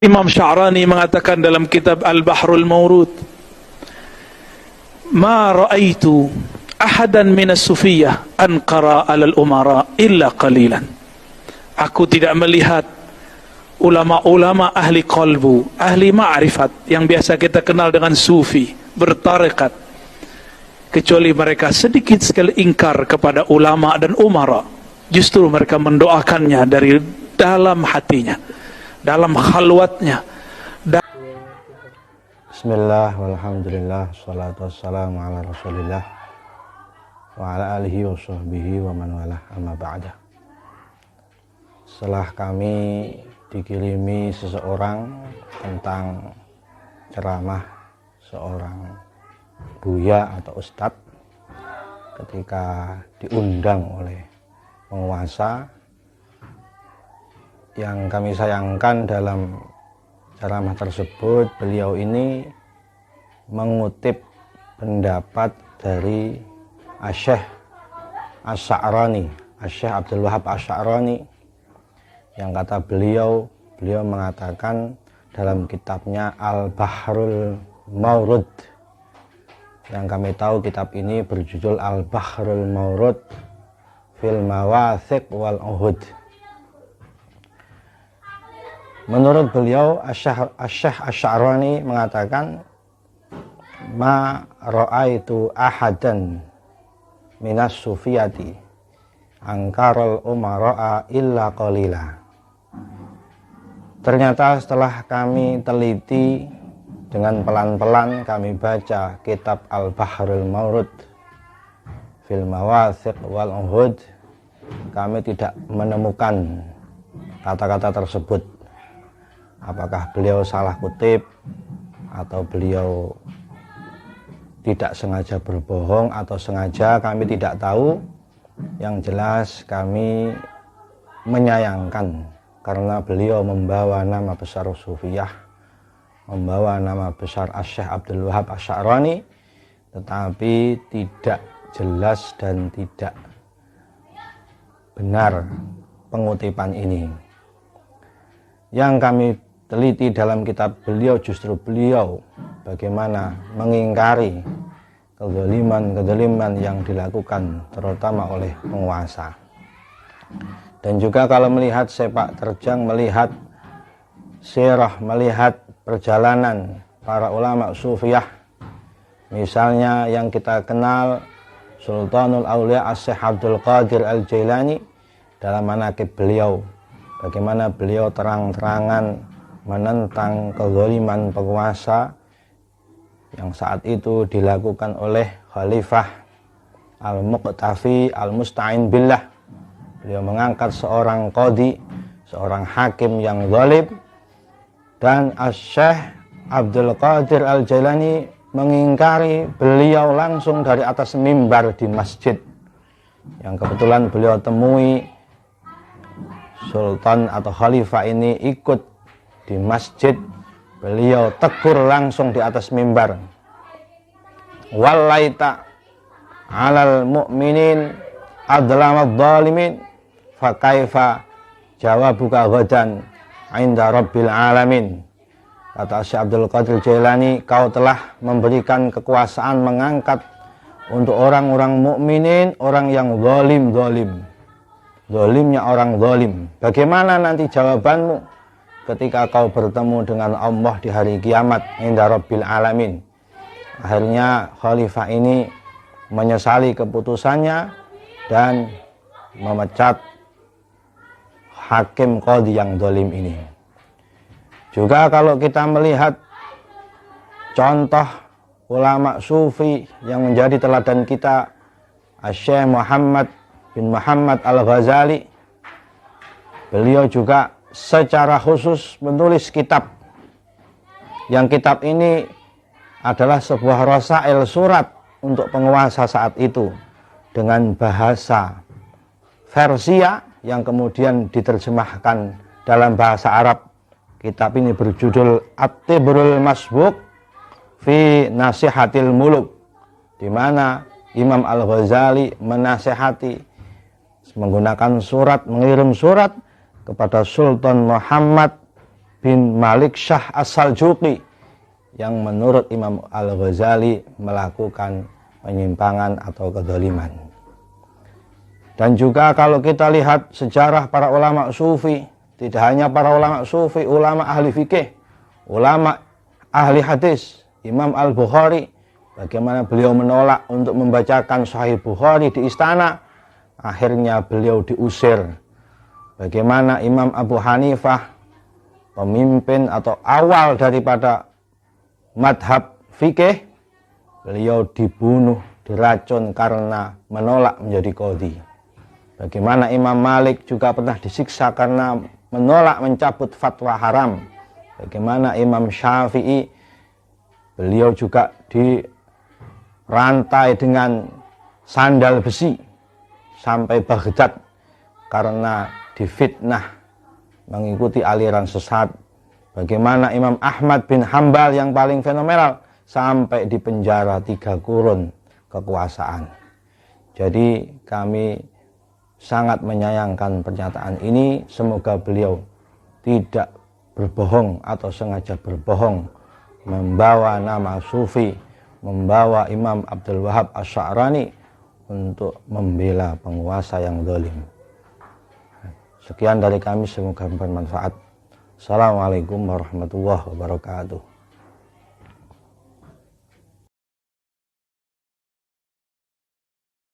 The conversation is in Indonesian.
Imam Sya'rani mengatakan dalam kitab Al-Bahrul Mawrud, "Ma ra'aitu ahadan minas sufiyah anqara 'alal umara illa qalilan." Aku tidak melihat ulama-ulama ahli qalbu, ahli ma'rifat yang biasa kita kenal dengan sufi, bertarekat, kecuali mereka sedikit sekali ingkar kepada ulama dan umara. Justru mereka mendoakannya dari dalam hatinya, dalam khalwatnya. Bismillah, walhamdulillah, salatu wassalamu ala rasulillah wa ala alihi wa sahbihi wa man walah, amma ba'da. Setelah kami dikirimi seseorang tentang ceramah seorang buya atau ustadz ketika diundang oleh penguasa, yang kami sayangkan dalam ceramah tersebut, beliau ini mengutip pendapat dari Asy-Syaikh Asy-Sya'rani, Asy-Syaikh Abdul Wahab Asy-Sya'rani, yang kata beliau mengatakan dalam kitabnya Al-Bahrul Mawrud, yang kami tahu kitab ini berjudul Al-Bahrul Mawrud fil Mawathiq wal Uhud. Menurut beliau, Asy-Syaikh Asy-Sya'rani mengatakan, "Ma ra'aitu ahadan minas sufiyati angkaral umara'a illa qalila." Ternyata setelah kami teliti dengan pelan-pelan kami baca kitab Al-Bahrul Mawrud fil Mawathiq wal Uhud, kami tidak menemukan kata-kata tersebut. Apakah beliau salah kutip atau beliau tidak sengaja berbohong atau sengaja, kami tidak tahu. Yang jelas kami menyayangkan karena beliau membawa nama besar Sufiyah, membawa nama besar Asy-Syaikh Abdul Wahab Asy-Sya'rani, tetapi tidak jelas dan tidak benar pengutipan ini. Yang kami teliti dalam kitab beliau, justru beliau bagaimana mengingkari kezaliman yang dilakukan terutama oleh penguasa. Dan juga kalau melihat sepak terjang, melihat sirah, melihat perjalanan para ulama sufiyah, misalnya yang kita kenal Sultanul Aulia Asy-Syaikh Abdul Qadir Al-Jailani, dalam manaqib beliau bagaimana beliau terang-terangan menentang kezaliman penguasa yang saat itu dilakukan oleh Khalifah Al-Muqtafi Al-Musta'in Billah. Beliau mengangkat seorang qadhi, seorang hakim yang zalim, dan Asy-Syaikh Abdul Qadir Al-Jailani mengingkari beliau langsung dari atas mimbar di masjid yang kebetulan beliau temui. Sultan atau Khalifah ini ikut di masjid, beliau tegur langsung di atas mimbar, "Wallaita 'alal mu'minin adlamad dhalimin fa kaifa jawabuka ghadan 'inda rabbil alamin." Kata Syekh Abdul Qadir Jailani, "Kau telah memberikan kekuasaan, mengangkat untuk orang-orang mukminin, orang yang zalim. Zalimnya orang zalim. Bagaimana nanti jawabanmu ketika kau bertemu dengan Allah di hari kiamat, inda rabbil alamin?" Akhirnya khalifah ini menyesali keputusannya dan memecat hakim qadhi yang zalim ini. Juga kalau kita melihat contoh ulama sufi yang menjadi teladan kita, Asy-Syaikh Muhammad bin Muhammad Al-Ghazali, beliau juga secara khusus menulis kitab, yang kitab ini adalah sebuah rasail, surat untuk penguasa saat itu dengan bahasa Persia yang kemudian diterjemahkan dalam bahasa Arab. Kitab ini berjudul At-Tibrul Masbuk fi Nasihatil Muluk, di mana Imam Al-Ghazali menasihati menggunakan surat, mengirim surat kepada Sultan Muhammad bin Malik Syah As-Saljuqi yang menurut Imam Al-Ghazali melakukan penyimpangan atau kedzaliman. Dan juga kalau kita lihat sejarah para ulama sufi, tidak hanya para ulama sufi, ulama ahli fikih, ulama ahli hadis, Imam Al-Bukhari, bagaimana beliau menolak untuk membacakan Sahih Bukhari di istana, akhirnya beliau diusir. Bagaimana Imam Abu Hanifah, pemimpin atau awal daripada madhab fikih, beliau dibunuh, diracun karena menolak menjadi qadhi. Bagaimana Imam Malik juga pernah disiksa karena menolak mencabut fatwa haram. Bagaimana Imam Syafi'i, beliau juga dirantai dengan sandal besi sampai Baghdad karena difitnah mengikuti aliran sesat. Bagaimana Imam Ahmad bin Hambal yang paling fenomenal sampai di penjara 3 kurun kekuasaan. Jadi kami sangat menyayangkan pernyataan ini. Semoga beliau tidak berbohong atau sengaja berbohong, membawa nama sufi, membawa Imam Abdul Wahab Asy'arani untuk membela penguasa yang zalim. Sekian dari kami, semoga bermanfaat. Assalamualaikum warahmatullahi wabarakatuh.